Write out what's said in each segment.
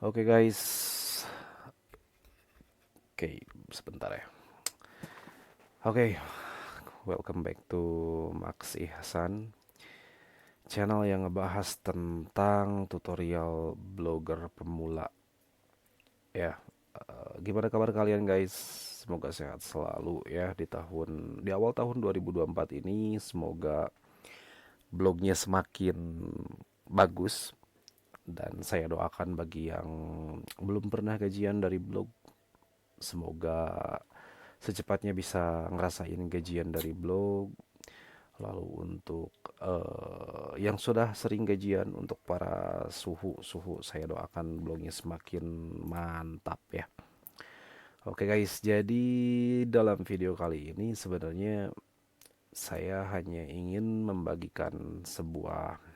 Oke guys, oke sebentar ya. Oke, welcome back to Max Ihsan, channel yang ngebahas tentang tutorial blogger pemula. Ya, gimana kabar kalian guys? Semoga sehat selalu ya di awal tahun 2024 ini. Semoga blognya semakin bagus dan saya doakan bagi yang belum pernah gajian dari blog, semoga secepatnya bisa ngerasain gajian dari blog. Lalu untuk yang sudah sering gajian, untuk para suhu-suhu, saya doakan blognya semakin mantap ya. Oke guys, jadi dalam video kali ini sebenarnya saya hanya ingin membagikan sebuah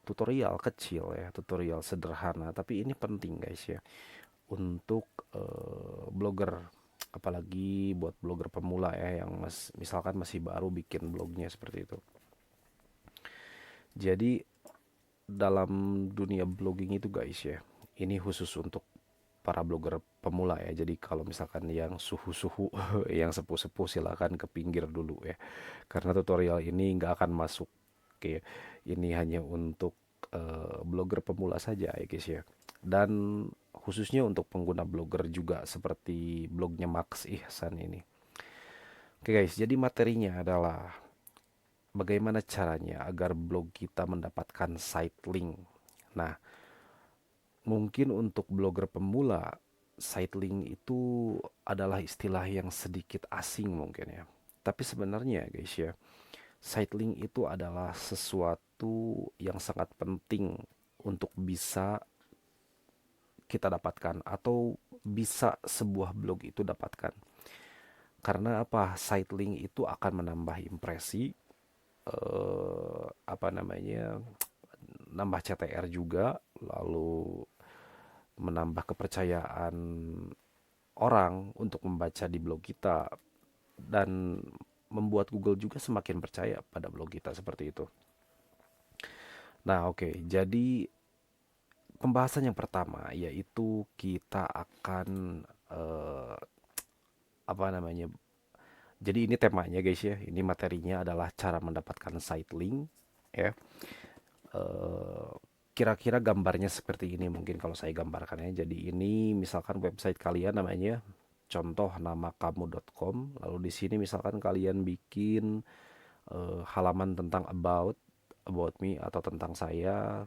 tutorial kecil ya, tutorial sederhana, tapi ini penting guys ya untuk blogger, apalagi buat blogger pemula ya yang misalkan masih baru bikin blognya seperti itu. Jadi dalam dunia blogging itu guys ya, ini khusus untuk para blogger pemula ya. Jadi kalau misalkan yang suhu-suhu yang sepuh-sepuh silakan ke pinggir dulu ya. Karena tutorial ini nggak akan masuk. Oke, ini hanya untuk blogger pemula saja ya guys ya. Dan khususnya untuk pengguna blogger juga seperti blognya Max Ihsan ini. Oke guys, jadi materinya adalah bagaimana caranya agar blog kita mendapatkan site link. Nah, mungkin untuk blogger pemula, site link itu adalah istilah yang sedikit asing mungkin ya. Tapi sebenarnya guys ya, site link itu adalah sesuatu yang sangat penting untuk bisa kita dapatkan atau bisa sebuah blog itu dapatkan. Karena apa? Site link itu akan menambah impresi, apa namanya, nambah CTR juga, lalu menambah kepercayaan orang untuk membaca di blog kita, dan membuat Google juga semakin percaya pada blog kita seperti itu. Nah, oke. Jadi pembahasan yang pertama yaitu kita akan apa namanya? Jadi ini temanya guys ya. Ini materinya adalah cara mendapatkan site link ya. Eh, Kira-kira gambarnya seperti ini mungkin kalau saya gambarkan ya. Jadi ini misalkan website kalian namanya contoh namakamu.com. Lalu di sini misalkan kalian bikin halaman tentang about me atau tentang saya.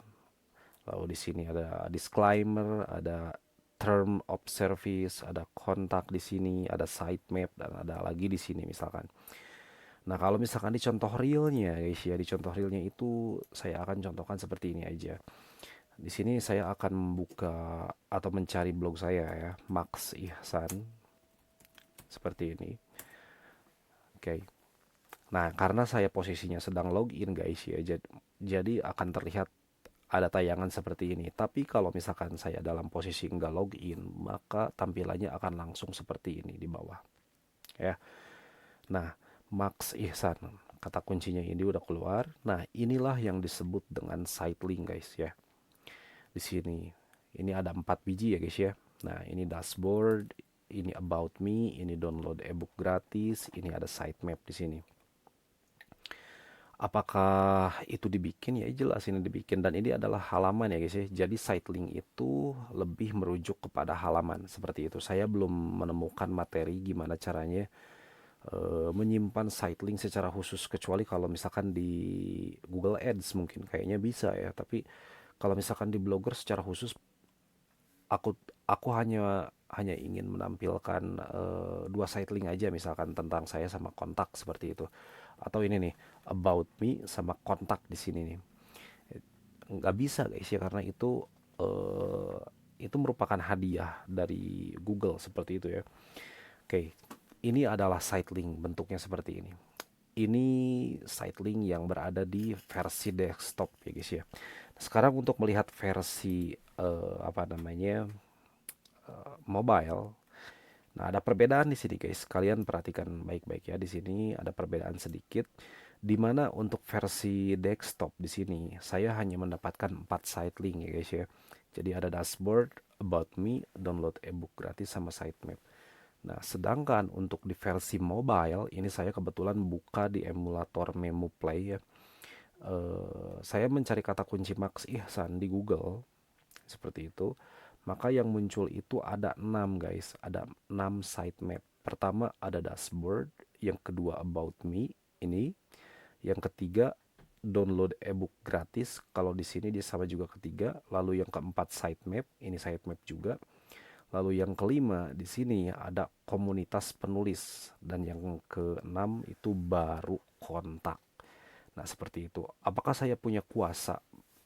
Lalu di sini ada disclaimer, ada term of service, ada kontak di sini, ada sitemap, dan ada lagi di sini misalkan. Nah, kalau misalkan di contoh realnya guys ya, di contoh realnya itu saya akan contohkan seperti ini aja. Di sini saya akan membuka atau mencari blog saya ya, Max Ihsan, seperti ini. Oke. Nah, karena saya posisinya sedang login guys ya, jadi akan terlihat ada tayangan seperti ini. Tapi kalau misalkan saya dalam posisi nggak login, maka tampilannya akan langsung seperti ini di bawah. Ya. Nah, Max Ihsan, kata kuncinya ini udah keluar. Nah, inilah yang disebut dengan site link guys ya. Di sini, ini ada 4 biji ya guys ya. Nah, ini dashboard, ini about me, ini download ebook gratis, ini ada sitemap di sini. Apakah itu dibikin? Ya jelas ini dibikin, dan ini adalah halaman ya guys ya. Jadi site link itu lebih merujuk kepada halaman seperti itu. Saya belum menemukan materi gimana caranya menyimpan site link secara khusus, kecuali kalau misalkan di Google Ads mungkin kayaknya bisa ya. Tapi kalau misalkan di Blogger secara khusus, aku aku hanya ingin menampilkan dua site link aja, misalkan tentang saya sama kontak seperti itu. Atau ini nih, about me sama kontak di sini nih. Nggak bisa guys ya, karena eh, itu merupakan hadiah dari Google seperti itu ya. Oke, ini adalah site link bentuknya seperti ini. Ini site link yang berada di versi desktop ya guys ya. Sekarang untuk melihat versi apa namanya, mobile. Nah, ada perbedaan di sini guys. Kalian perhatikan baik-baik ya. Di sini ada perbedaan sedikit. Dimana untuk versi desktop di sini saya hanya mendapatkan 4 site link ya guys ya. Jadi ada dashboard, about me, download ebook gratis sama sitemap. Nah, sedangkan untuk di versi mobile ini saya kebetulan buka di emulator Memo Play ya. Saya mencari kata kunci Max Ihsan di Google seperti itu. Maka yang muncul itu ada 6 guys, ada 6 sitemap. Pertama ada dashboard, yang kedua about me ini, yang ketiga download ebook gratis. Kalau di sini dia sama juga ketiga. Lalu yang keempat sitemap, ini sitemap juga. Lalu yang kelima di sini ada komunitas penulis dan yang keenam itu baru kontak. Nah, seperti itu. Apakah saya punya kuasa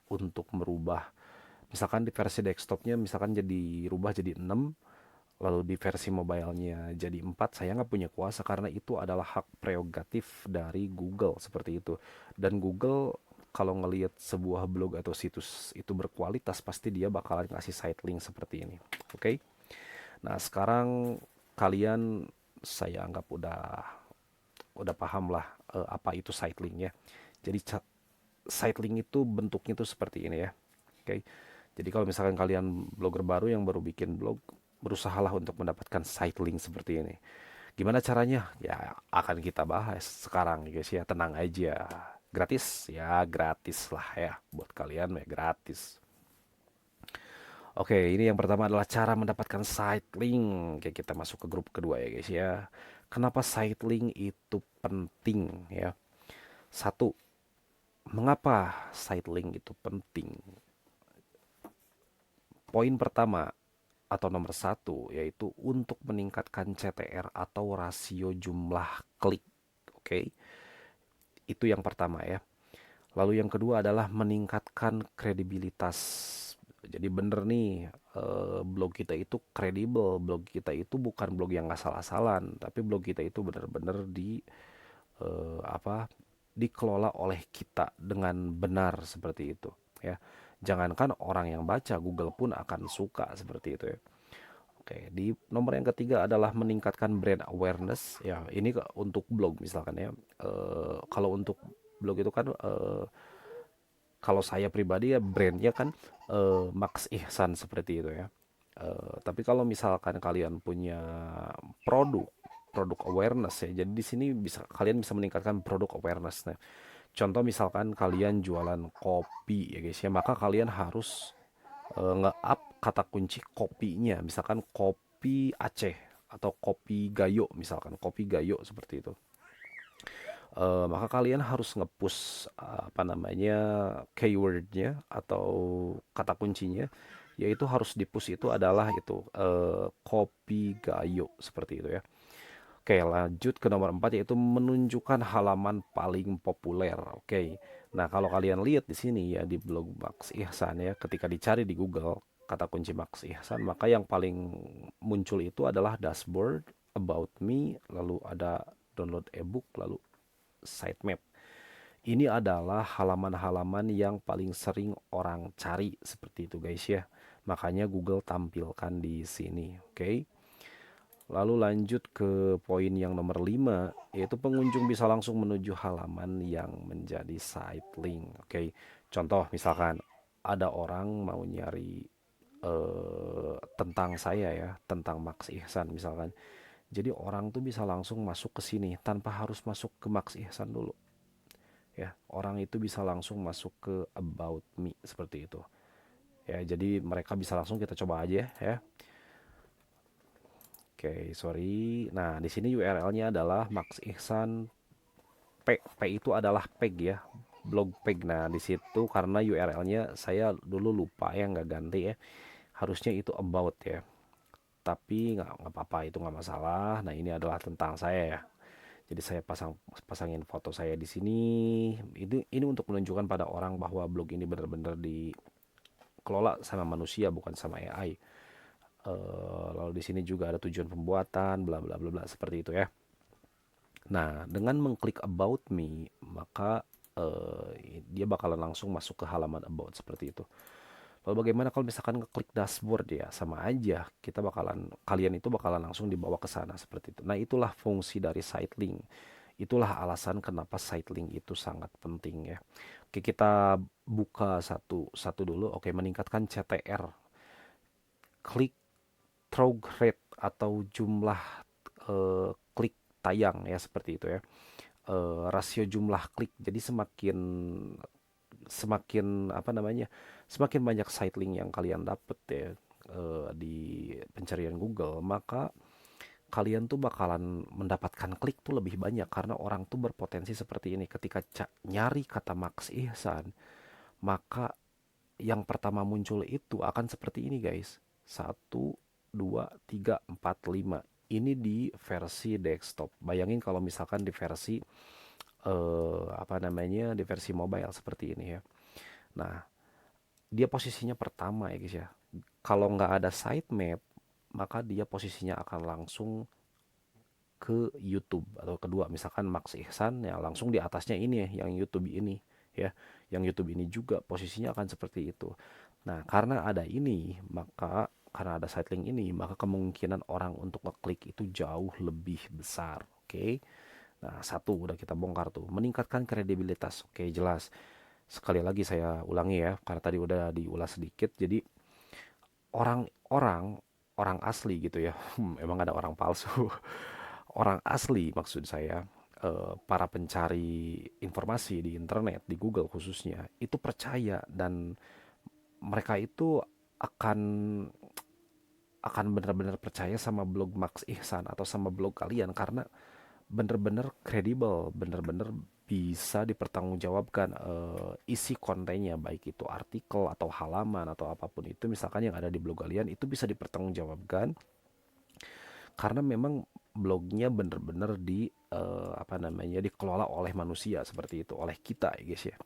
untuk merubah misalkan di versi desktopnya misalkan jadi rubah jadi 6, lalu di versi mobilenya jadi 4, saya nggak punya kuasa karena itu adalah hak prerogatif dari Google seperti itu. Dan Google kalau ngelihat sebuah blog atau situs itu berkualitas pasti dia bakalan kasih site link seperti ini. Oke. Nah, sekarang kalian saya anggap udah paham lah apa itu site link ya. Jadi site link itu bentuknya itu seperti ini ya. Oke. Jadi kalau misalkan kalian blogger baru yang baru bikin blog, berusahalah untuk mendapatkan site link seperti ini. Gimana caranya? Ya akan kita bahas sekarang guys ya, tenang aja. Gratis? Ya gratis lah ya, buat kalian ya gratis. Oke, ini yang pertama adalah cara mendapatkan site link. Oke, kita masuk ke grup kedua ya guys ya. Kenapa site link itu penting ya? Satu, mengapa site link itu penting? Poin pertama atau nomor satu yaitu untuk meningkatkan CTR atau rasio jumlah klik. Oke, itu yang pertama ya. Lalu yang kedua adalah meningkatkan kredibilitas. Jadi bener nih, blog kita itu kredibel, blog kita itu bukan blog yang asal-asalan, tapi blog kita itu benar-benar apa dikelola oleh kita dengan benar seperti itu ya. Jangankan orang yang baca, Google pun akan suka seperti itu ya. Oke, di nomor yang ketiga adalah meningkatkan brand awareness. Ya, ini untuk blog misalkan ya. Kalau untuk blog itu kan kalau saya pribadi ya brandnya kan Max Ihsan seperti itu ya. Tapi kalau misalkan kalian punya produk, produk awareness ya. Jadi di sini kalian bisa meningkatkan produk awareness. Nah, contoh misalkan kalian jualan kopi ya guys ya, maka kalian harus nge-up kata kunci kopinya, misalkan kopi Aceh atau kopi Gayo, misalkan kopi Gayo seperti itu. Maka kalian harus nge-push apa namanya keywordnya atau kata kuncinya, yaitu harus di-push itu adalah itu kopi Gayo seperti itu ya. Oke, lanjut ke nomor 4 yaitu menunjukkan halaman paling populer. Oke. Nah, kalau kalian lihat di sini ya di blog Max Ihsan ya, ketika dicari di Google kata kunci Max Ihsan, maka yang paling muncul itu adalah dashboard, about me, lalu ada download ebook, lalu sitemap. Ini adalah halaman-halaman yang paling sering orang cari seperti itu guys ya. Makanya Google tampilkan di sini, oke? Lalu lanjut ke poin yang nomor 5 yaitu pengunjung bisa langsung menuju halaman yang menjadi site link. Oke. Contoh misalkan ada orang mau nyari tentang saya ya, tentang Max Ihsan misalkan. Jadi orang tuh bisa langsung masuk ke sini tanpa harus masuk ke Max Ihsan dulu. Ya, orang itu bisa langsung masuk ke about me seperti itu. Ya, jadi mereka bisa langsung kita coba aja ya. Oke, sorry. Nah, di sini URL-nya adalah Max Ihsan P. P itu adalah peg ya, blog peg. Nah, di situ karena URL-nya saya dulu lupa ya, nggak ganti ya. Harusnya itu about ya. Tapi nggak apa-apa, itu nggak masalah. Nah, ini adalah tentang saya ya. Jadi saya pasangin foto saya di sini. Ini untuk menunjukkan pada orang bahwa blog ini benar-benar dikelola sama manusia bukan sama AI. Lalu di sini juga ada tujuan pembuatan, bla bla bla bla seperti itu ya. Nah, dengan mengklik about me, maka dia bakalan langsung masuk ke halaman about seperti itu. Lalu bagaimana kalau misalkan ngeklik dashboard ya, sama aja kalian itu bakalan langsung dibawa ke sana seperti itu. Nah, itulah fungsi dari site link. Itulah alasan kenapa site link itu sangat penting ya. Oke, kita buka satu dulu. Oke, meningkatkan CTR, click through rate atau jumlah klik tayang ya, seperti itu ya. Rasio jumlah klik. Jadi semakin semakin apa namanya? Semakin banyak site link yang kalian dapet ya di pencarian Google, maka kalian tuh bakalan mendapatkan klik tuh lebih banyak karena orang tuh berpotensi seperti ini. Ketika nyari kata Max Ihsan, maka yang pertama muncul itu akan seperti ini guys. Satu, dua, tiga, empat, lima. Ini di versi desktop. Bayangin kalau misalkan di versi apa namanya, di versi mobile seperti ini ya. Nah, dia posisinya pertama ya guys ya. Kalau nggak ada sitemap, maka dia posisinya akan langsung ke YouTube. Atau kedua misalkan Max Ihsan ya, langsung di atasnya ini ya, yang YouTube ini ya. Yang YouTube ini juga posisinya akan seperti itu. Nah, karena ada ini, maka karena ada site link ini, maka kemungkinan orang untuk ngeklik itu jauh lebih besar. Oke. Nah, satu udah kita bongkar tuh. Meningkatkan kredibilitas. Oke, jelas. Sekali lagi saya ulangi ya, karena tadi udah diulas sedikit. Jadi orang-orang orang asli gitu ya. Emang ada orang palsu. Orang asli maksud saya, para pencari informasi di internet, di Google khususnya, itu percaya dan mereka itu akan benar-benar percaya sama blog Max Ihsan atau sama blog kalian karena benar-benar kredibel, benar-benar bisa dipertanggungjawabkan isi kontennya, baik itu artikel atau halaman atau apapun itu misalkan yang ada di blog kalian itu bisa dipertanggungjawabkan karena memang blognya benar-benar di apa namanya, dikelola oleh manusia seperti itu, oleh kita ya guys ya.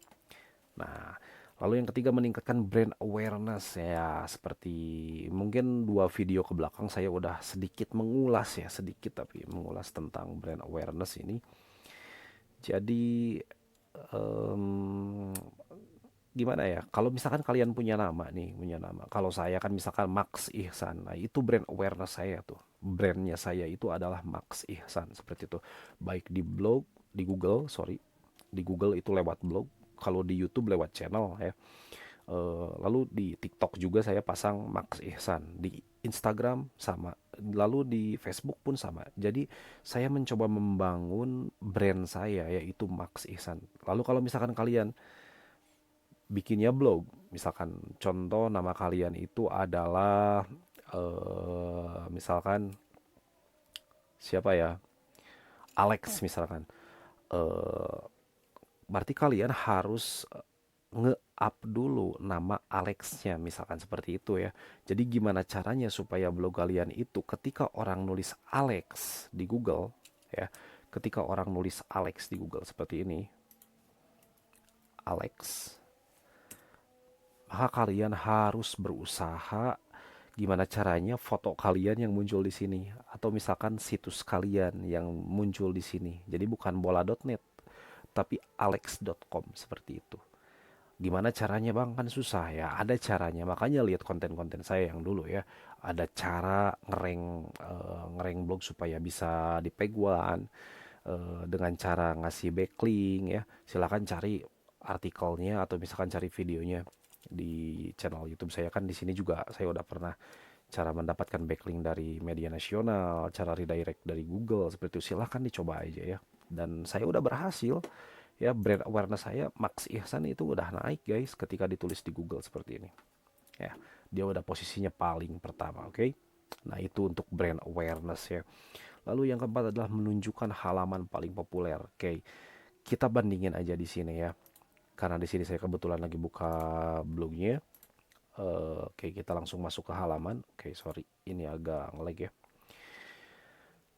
Nah, lalu yang ketiga meningkatkan brand awareness ya, seperti mungkin 2 video ke belakang saya udah sedikit mengulas ya, sedikit tapi mengulas tentang brand awareness ini. Jadi em, gimana ya? Kalau misalkan kalian punya nama nih, punya nama. Kalau saya kan misalkan Max Ihsan, nah itu brand awareness saya tuh. Brandnya saya itu adalah Max Ihsan seperti itu. Baik di blog, di Google, sorry, di Google itu lewat blog. Kalau di YouTube lewat channel ya. Lalu di TikTok juga saya pasang Max Ihsan, di Instagram sama, lalu di Facebook pun sama. Jadi saya mencoba membangun brand saya yaitu Max Ihsan. Lalu kalau misalkan kalian bikinnya blog, misalkan contoh nama kalian itu adalah misalkan siapa ya, Alex misalkan, eh, berarti kalian harus nge-up dulu nama Alexnya misalkan seperti itu ya. Jadi gimana caranya supaya blog kalian itu ketika orang nulis Alex di Google ya, ketika orang nulis Alex di Google seperti ini, Alex, maka kalian harus berusaha gimana caranya foto kalian yang muncul di sini atau misalkan situs kalian yang muncul di sini. Jadi bukan bola.net tapi alex.com seperti itu. Gimana caranya bang? Kan susah ya. Ada caranya. Makanya lihat konten-konten saya yang dulu ya. Ada cara ngereng blog supaya bisa dipeguan dengan cara ngasih backlink ya. Silakan cari artikelnya atau misalkan cari videonya di channel YouTube saya. Kan di sini juga saya udah pernah cara mendapatkan backlink dari media nasional, cara redirect dari Google seperti itu. Silahkan dicoba aja ya. Dan saya udah berhasil ya, brand awareness saya Max Ihsan itu udah naik guys ketika ditulis di Google seperti ini ya, dia udah posisinya paling pertama. Oke. Nah itu untuk brand awareness ya. Lalu yang keempat adalah menunjukkan halaman paling populer. Oke, kita bandingin aja di sini ya, karena di sini saya kebetulan lagi buka blognya. Oke, kita langsung masuk ke halaman. Oke, sorry ini agak nge-lag ya.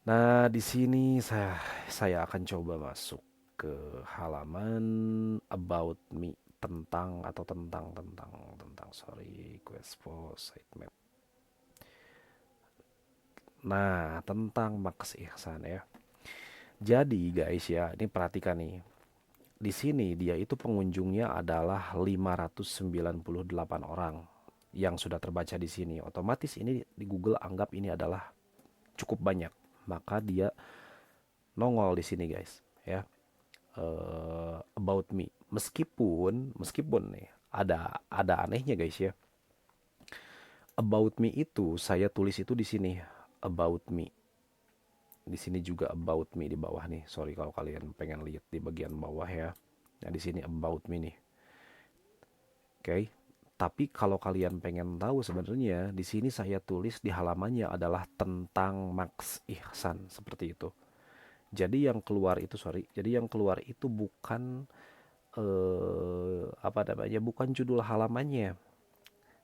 Nah, di sini saya akan coba masuk ke halaman about me, tentang atau tentang sorry, quest for sitemap. Nah, tentang Max Ihsan ya. Jadi guys ya, ini perhatikan nih. Di sini dia itu pengunjungnya adalah 598 orang yang sudah terbaca di sini. Otomatis ini di Google anggap ini adalah cukup banyak. Maka dia nongol di sini guys ya, about me. Meskipun nih ada anehnya guys ya. About me itu saya tulis itu di sini, about me. Di sini juga about me di bawah nih. Sorry kalau kalian pengen lihat di bagian bawah ya. Nah, di sini about me nih. Oke. Tapi kalau kalian pengen tahu sebenarnya di sini saya tulis di halamannya adalah tentang Max Ihsan seperti itu. Jadi yang keluar itu bukan apa namanya? Bukan judul halamannya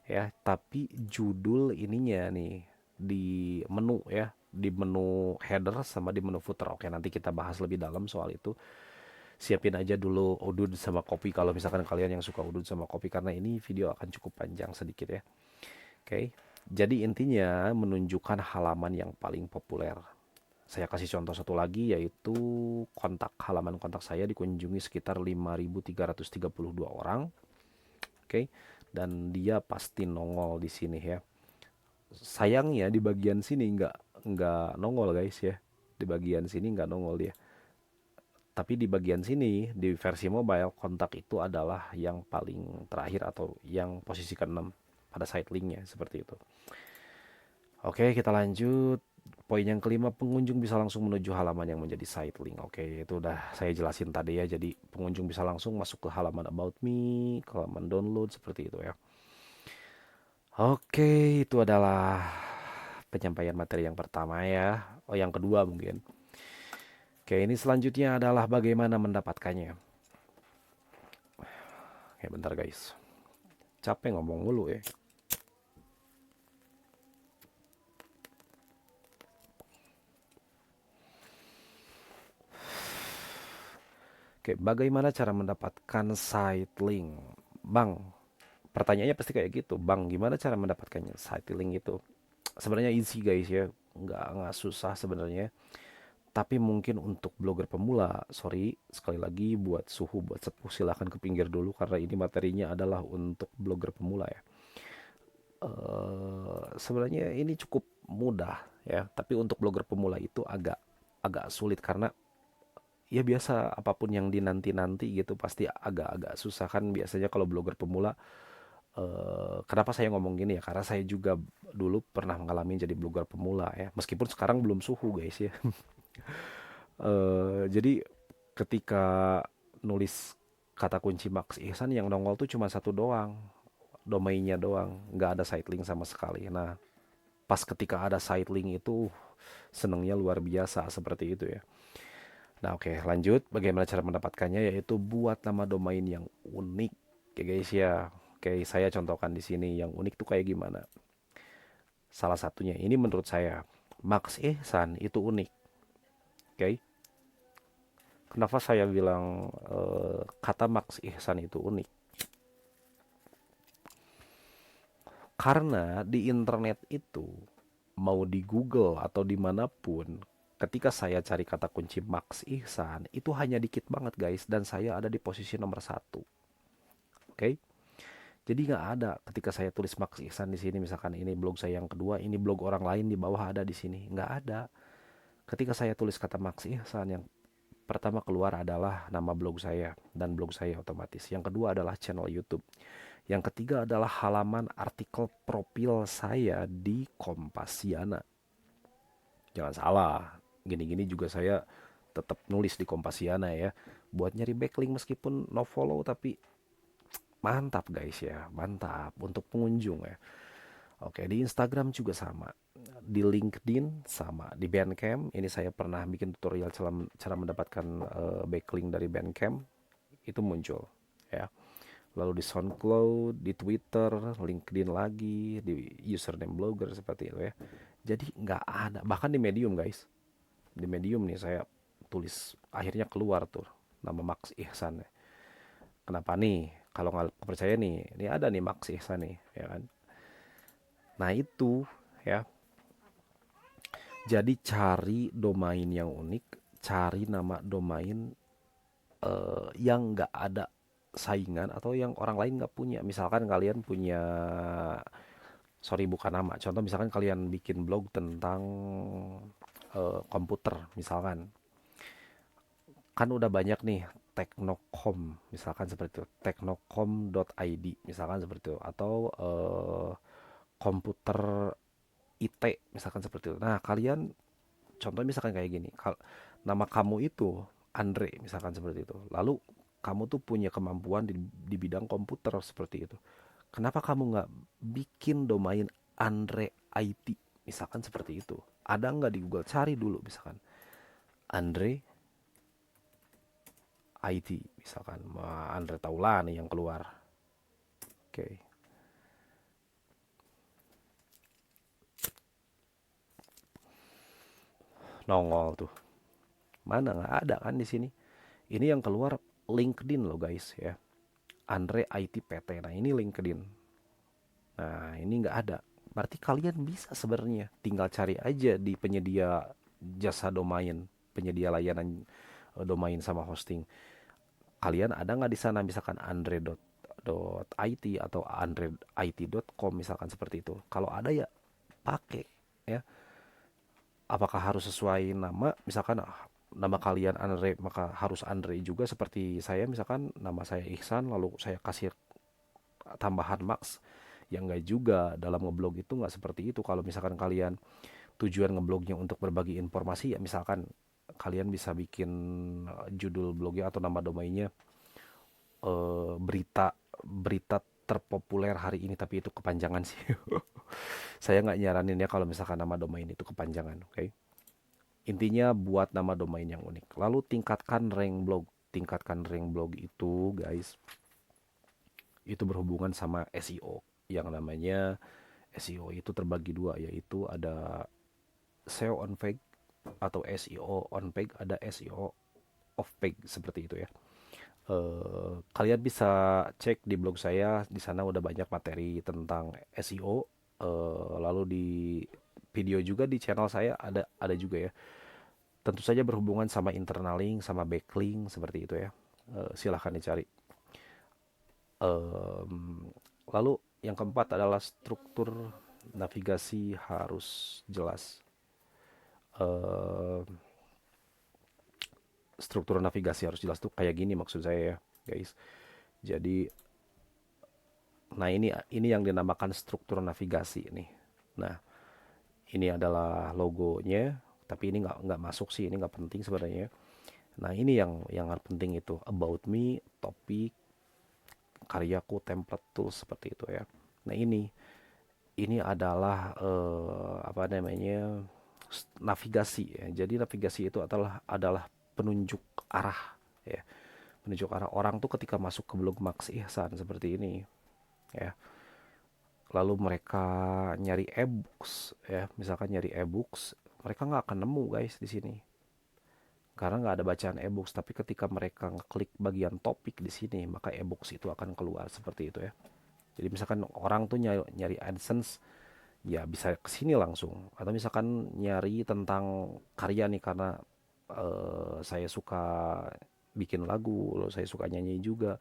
ya, tapi judul ininya nih di menu ya, di menu header sama di menu footer. Oke, nanti kita bahas lebih dalam soal itu. Siapin aja dulu udud sama kopi kalau misalkan kalian yang suka udud sama kopi, karena ini video akan cukup panjang sedikit ya. Oke. Jadi intinya menunjukkan halaman yang paling populer. Saya kasih contoh satu lagi yaitu halaman kontak saya dikunjungi sekitar 5.332 orang. Oke. Dan dia pasti nongol di sini ya. Sayangnya di bagian sini nggak nongol guys ya. Di bagian sini nggak nongol dia. Tapi di bagian sini di versi mobile kontak itu adalah yang paling terakhir atau yang posisi ke-6 pada site linknya seperti itu. Oke, kita lanjut. Poin yang kelima, pengunjung bisa langsung menuju halaman yang menjadi site link. Oke, itu udah saya jelasin tadi ya. Jadi pengunjung bisa langsung masuk ke halaman about me, ke halaman download seperti itu ya. Oke, itu adalah penyampaian materi yang pertama ya. Oh, yang kedua mungkin. Oke, ini selanjutnya adalah bagaimana mendapatkannya. Oke, bentar guys. Capek ngomong mulu ya. Oke, bagaimana cara mendapatkan site link? Bang, pertanyaannya pasti kayak gitu. Bang, gimana cara mendapatkannya? Site link itu sebenarnya easy guys ya. Nggak susah sebenarnya. Tapi mungkin untuk blogger pemula, sorry sekali lagi buat suhu, buat sepuh silahkan ke pinggir dulu karena ini materinya adalah untuk blogger pemula ya. Sebenarnya ini cukup mudah ya, tapi untuk blogger pemula itu agak agak sulit karena ya biasa apapun yang dinanti-nanti gitu pasti agak-agak susah kan biasanya kalau blogger pemula. Kenapa saya ngomong gini ya? Karena saya juga dulu pernah mengalami jadi blogger pemula ya, meskipun sekarang belum suhu guys ya. Jadi ketika nulis kata kunci Max Ihsan yang nongol tuh cuma satu doang, domainnya doang, nggak ada site link sama sekali. Nah, pas ketika ada site link itu senengnya luar biasa seperti itu ya. Nah, oke, lanjut. Bagaimana cara mendapatkannya? Yaitu buat nama domain yang unik ya guys ya. Oke, saya contohkan di sini yang unik tuh kayak gimana. Salah satunya ini menurut saya Max Ihsan itu unik. Oke. Kenapa saya bilang kata Max Ihsan itu unik? Karena di internet itu, mau di Google atau dimanapun, ketika saya cari kata kunci Max Ihsan, itu hanya dikit banget guys, dan saya ada di posisi nomor 1. Oke? Jadi nggak ada ketika saya tulis Max Ihsan di sini, misalkan ini blog saya yang kedua, ini blog orang lain di bawah ada di sini, nggak ada. Ketika saya tulis kata Max Ihsan, yang pertama keluar adalah nama blog saya dan blog saya otomatis. Yang kedua adalah channel YouTube. Yang ketiga adalah halaman artikel profil saya di Kompasiana. Jangan salah, gini-gini juga saya tetap nulis di Kompasiana ya. Buat nyari backlink meskipun no follow tapi mantap guys ya, mantap untuk pengunjung ya. Oke, di Instagram juga sama. Di LinkedIn sama, di Bandcamp ini saya pernah bikin tutorial cara mendapatkan backlink dari Bandcamp, itu muncul ya. Lalu di SoundCloud, di Twitter, LinkedIn lagi, di username blogger seperti itu ya. Jadi nggak ada, bahkan di Medium guys. Di Medium nih saya tulis, akhirnya keluar tuh nama Max Ihsan ya. Kenapa nih? Kalau nggak percaya nih, ini ada nih Max Ihsan nih, ya kan? Nah itu ya. Jadi cari domain yang unik, cari nama domain yang nggak ada saingan atau yang orang lain nggak punya. Misalkan kalian punya, sorry bukan nama, contoh misalkan kalian bikin blog tentang komputer misalkan. kan udah banyak nih Teknokom misalkan seperti itu, teknokom.id misalkan seperti itu, atau komputer IT misalkan seperti itu. Nah kalian contoh misalkan kayak gini, nama kamu itu Andre misalkan seperti itu, lalu kamu tuh punya kemampuan di bidang komputer seperti itu, kenapa kamu nggak bikin domain Andre IT misalkan seperti itu? Ada nggak di Google? Cari dulu misalkan Andre IT misalkan. Andre Taulani yang keluar. Oke, nongol tuh. Mana nggak ada kan di sini. Ini yang keluar LinkedIn loh guys ya. Andre IT PT. Nah ini LinkedIn. Nah ini nggak ada. Berarti kalian bisa sebenarnya tinggal cari aja di penyedia jasa domain, penyedia layanan domain sama hosting. Kalian ada nggak di sana misalkan andre.it atau andreid.com misalkan seperti itu. Kalau ada ya pakai ya. Apakah harus sesuai nama? Misalkan nama kalian Andre maka harus Andre juga seperti saya, misalkan nama saya Ihsan lalu saya kasih tambahan Max. Ya enggak juga, dalam ngeblog itu nggak seperti itu. Kalau misalkan kalian tujuan ngeblognya untuk berbagi informasi, ya misalkan kalian bisa bikin judul blognya atau nama domainnya berita berita terpopuler hari ini, tapi itu kepanjangan sih. Saya nggak nyaranin ya kalau misalkan nama domain itu kepanjangan, oke? Intinya buat nama domain yang unik. Lalu tingkatkan rank blog. Tingkatkan rank blog itu guys, itu berhubungan sama SEO. Yang namanya SEO itu terbagi dua, yaitu ada SEO on page atau SEO on page, ada SEO off page seperti itu ya. Kalian bisa cek di blog saya, di sana udah banyak materi tentang SEO. Lalu di video juga di channel saya ada juga ya. Tentu saja berhubungan sama internal link, sama backlink seperti itu ya. Silahkan dicari. Lalu yang keempat adalah struktur navigasi harus jelas. Eh, Struktur navigasi harus jelas tuh kayak gini maksud saya ya, guys. Jadi, nah ini yang dinamakan struktur navigasi nih. Nah, ini adalah logonya, tapi ini nggak masuk sih, ini nggak penting sebenarnya. Nah, ini yang penting itu about me, topik, karyaku, template tools seperti itu ya. Nah, ini adalah apa namanya, navigasi ya. Jadi navigasi itu adalah penunjuk arah ya. Penunjuk arah orang tuh ketika masuk ke blog Max Ihsan seperti ini ya. Lalu mereka nyari e-books ya, misalkan nyari e-books, mereka nggak akan nemu guys di sini karena nggak ada bacaan e-books. Tapi ketika mereka ngeklik bagian topik di sini, maka e-books itu akan keluar seperti itu ya. Jadi misalkan orang tuh nyari AdSense, ya bisa ke sini langsung. Atau misalkan nyari tentang karya nih, karena saya suka bikin lagu, lalu saya suka nyanyi juga,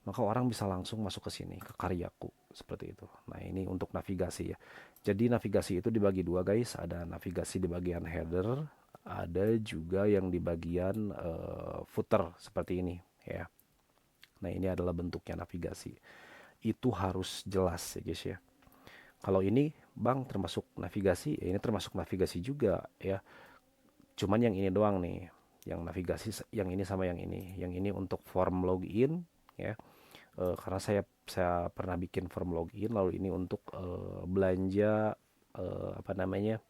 maka orang bisa langsung masuk ke sini, ke karyaku seperti itu. Nah ini untuk navigasi ya. Jadi navigasi itu dibagi dua guys, ada navigasi di bagian header, ada juga yang di bagian footer seperti ini ya. Nah ini adalah bentuknya navigasi. Itu harus jelas ya guys ya. Kalau ini bang termasuk navigasi, ya ini termasuk navigasi juga ya. Cuman yang ini doang nih, yang navigasi yang ini sama yang ini. Yang ini untuk form login ya. Karena saya pernah bikin form login, lalu ini untuk belanja apa namanya,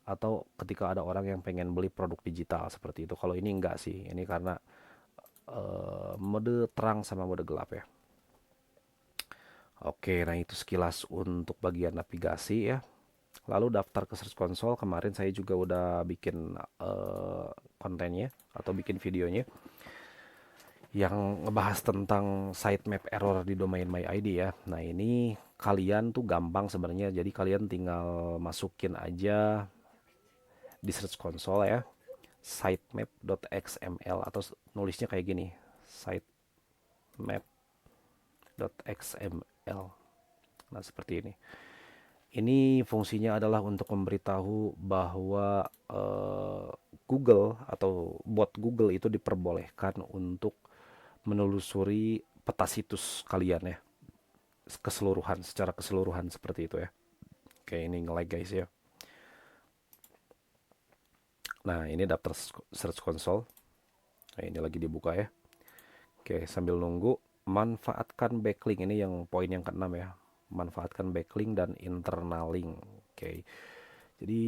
atau ketika ada orang yang pengen beli produk digital seperti itu. Kalau ini enggak sih, ini karena mode terang sama mode gelap ya. Oke, nah itu sekilas untuk bagian navigasi ya. Lalu daftar ke Search Console, kemarin saya juga udah bikin kontennya atau bikin videonya yang ngebahas tentang sitemap error di domain MyID ya. Nah ini kalian tuh gampang sebenarnya, jadi kalian tinggal masukin aja di Search Console ya, sitemap.xml, atau nulisnya kayak gini, sitemap.xml. Nah seperti ini. Ini fungsinya adalah untuk memberitahu bahwa Google atau bot Google itu diperbolehkan untuk menelusuri peta situs kalian ya, keseluruhan, secara keseluruhan seperti itu ya. Oke, ini nge-lag guys ya. Nah, ini daftar Search Console. Nah, ini lagi dibuka ya. Oke, sambil nunggu, manfaatkan backlink, ini yang poin yang keenam ya. Manfaatkan backlink dan internal link. Oke. Jadi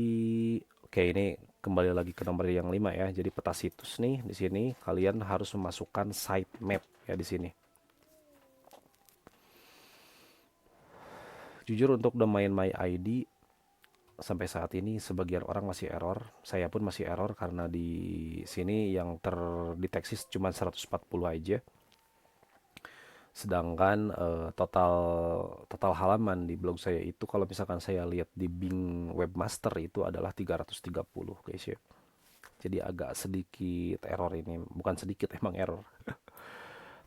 oke, ini kembali lagi ke nomor yang 5 ya. Jadi peta situs nih di sini kalian harus memasukkan sitemap ya di sini. Jujur untuk domain MyID sampai saat ini sebagian orang masih error. Saya pun masih error karena di sini yang terdeteksi cuma 140 aja. Sedangkan total total halaman di blog saya itu kalau misalkan saya lihat di Bing Webmaster itu adalah 330 guys ya. Jadi agak sedikit error ini, bukan sedikit emang error.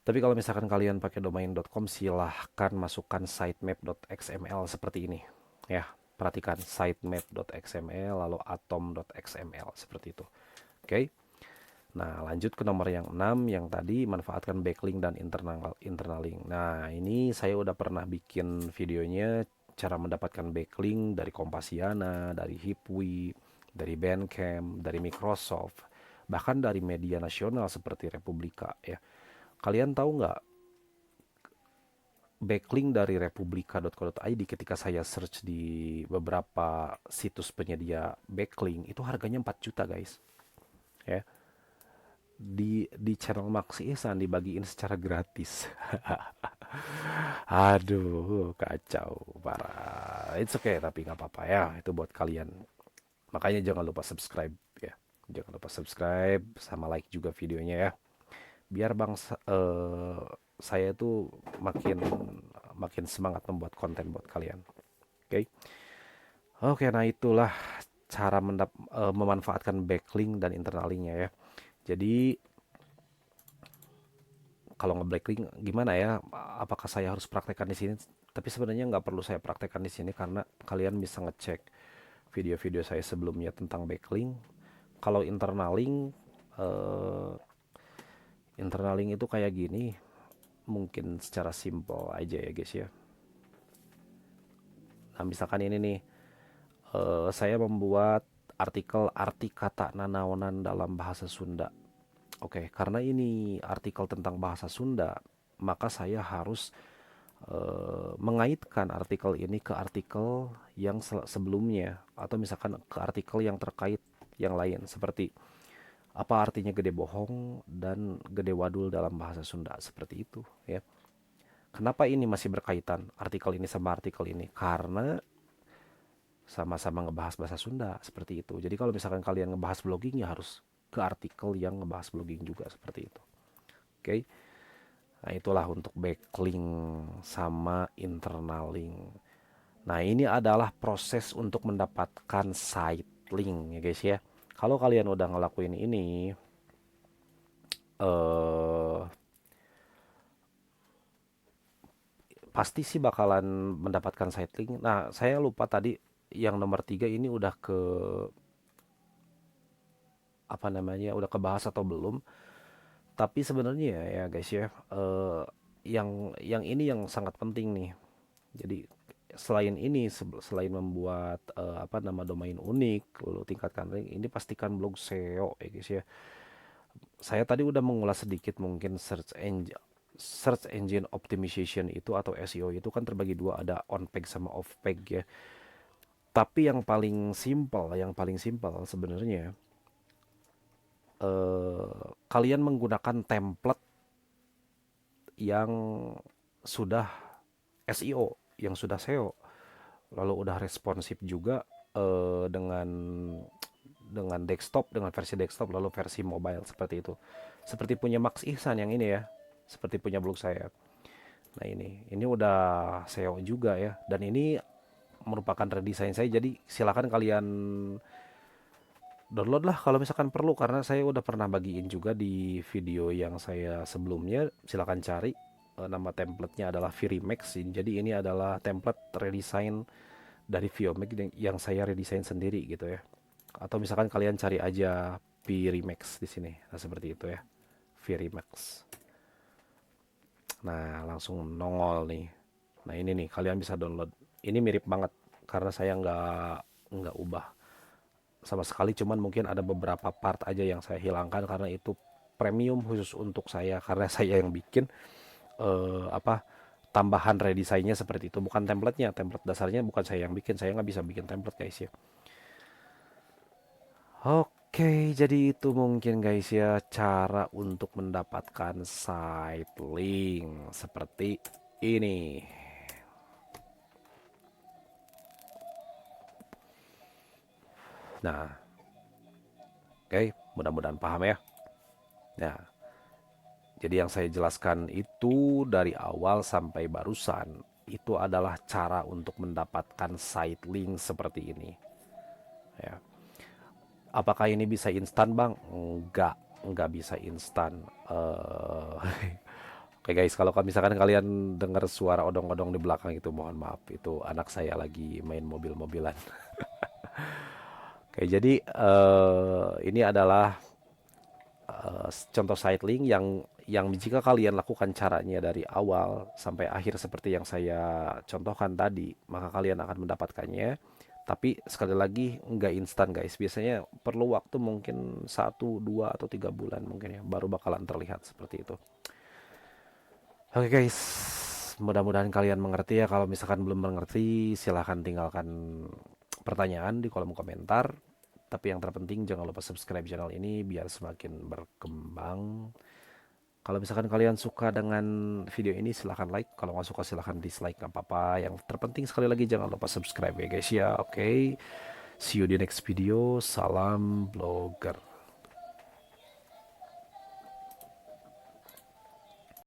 Tapi kalau misalkan kalian pakai domain.com silahkan masukkan sitemap.xml seperti ini. Ya, perhatikan sitemap.xml lalu atom.xml seperti itu. Oke. Nah, lanjut ke nomor yang 6 yang tadi manfaatkan backlink dan internal link. Nah, ini saya udah pernah bikin videonya cara mendapatkan backlink dari Kompasiana, dari Hipwi, dari Bandcamp, dari Microsoft, bahkan dari media nasional seperti Republika ya. Kalian tahu nggak backlink dari republika.co.id ketika saya search di beberapa situs penyedia backlink itu harganya 4 juta guys. Ya. Di channel Max Ihsan dibagiin secara gratis. Aduh, kacau parah. It's okay tapi nggak apa-apa ya, itu buat kalian. Makanya jangan lupa subscribe ya. Jangan lupa subscribe sama like juga videonya ya. Biar saya tuh makin makin semangat membuat konten buat kalian. Oke. Oke, nah itulah cara memanfaatkan backlink dan internal linknya ya. Jadi kalau nge-backlink gimana ya? Apakah saya harus praktekkan di sini? Tapi sebenarnya nggak perlu saya praktekkan di sini karena kalian bisa ngecek video-video saya sebelumnya tentang backlink. Kalau eh, internal link itu kayak gini, mungkin secara simple aja ya guys ya. Nah misalkan ini nih, saya membuat artikel arti kata nanaonan dalam bahasa Sunda. Oke, karena ini artikel tentang bahasa Sunda, maka saya harus mengaitkan artikel ini ke artikel yang sebelumnya atau misalkan ke artikel yang terkait yang lain seperti apa artinya gede bohong dan gede wadul dalam bahasa Sunda seperti itu ya. Kenapa ini masih berkaitan artikel ini sama artikel ini? Karena sama-sama ngebahas bahasa Sunda seperti itu. Jadi kalau misalkan kalian ngebahas blogging ya harus ke artikel yang ngebahas blogging juga seperti itu. Oke. Nah, itulah untuk backlink sama internal link. Nah, ini adalah proses untuk mendapatkan site link ya guys ya. Kalau kalian udah ngelakuin ini eh pasti sih bakalan mendapatkan site link. Nah, saya lupa tadi yang nomor 3 ini udah ke apa namanya, udah kebahas atau belum. Tapi sebenarnya ya guys ya, yang ini yang sangat penting nih. Jadi selain ini, selain membuat apa nama domain unik, lalu tingkatkan rank, ini pastikan blog SEO ya guys ya. Saya tadi udah mengulas sedikit mungkin search engine optimization itu atau SEO itu kan terbagi dua, ada on page sama off page ya. Tapi yang paling simpel sebenarnya kalian menggunakan template yang sudah SEO, yang sudah SEO, lalu udah responsif juga dengan desktop, dengan versi desktop lalu versi mobile seperti itu. Seperti punya Max Ihsan yang ini ya, seperti punya blog saya. Nah ini udah SEO juga ya, dan ini merupakan redesign saya. Jadi silakan kalian download lah kalau misalkan perlu, karena saya udah pernah bagiin juga di video yang saya sebelumnya. Silakan cari, nama templatenya adalah Virimax. Jadi ini adalah template redesign dari Viomax yang saya redesign sendiri gitu ya. Atau misalkan kalian cari aja VRemax di sini. Nah, seperti itu ya. VRemax. Nah, langsung nongol nih. Nah, ini nih kalian bisa download. Ini mirip banget karena saya nggak ubah sama sekali, cuman mungkin ada beberapa part aja yang saya hilangkan karena itu premium khusus untuk saya karena saya yang bikin apa tambahan redesign-nya seperti itu, bukan template-nya. Template dasarnya bukan saya yang bikin, saya nggak bisa bikin template guys ya. Oke, jadi itu mungkin guys ya cara untuk mendapatkan site link seperti ini. Nah, oke, mudah-mudahan paham ya. Nah, jadi yang saya jelaskan itu dari awal sampai barusan itu adalah cara untuk mendapatkan site link seperti ini. Ya. Apakah ini bisa instan, Bang? Enggak bisa instan. Oke guys, kalau misalkan kalian dengar suara odong-odong di belakang itu mohon maaf, itu anak saya lagi main mobil-mobilan. Oke, jadi ini adalah contoh site link yang jika kalian lakukan caranya dari awal sampai akhir seperti yang saya contohkan tadi, maka kalian akan mendapatkannya. Tapi sekali lagi nggak instan guys. Biasanya perlu waktu mungkin 1, 2, atau 3 bulan mungkin ya, baru bakalan terlihat seperti itu. Oke guys, mudah-mudahan kalian mengerti ya. Kalau misalkan belum mengerti, silahkan tinggalkan pertanyaan di kolom komentar. Tapi yang terpenting jangan lupa subscribe channel ini biar semakin berkembang. Kalau misalkan kalian suka dengan video ini silahkan like. Kalau nggak suka silahkan dislike, nggak apa-apa. Yang terpenting sekali lagi jangan lupa subscribe ya guys ya. Oke, see you di next video. Salam blogger.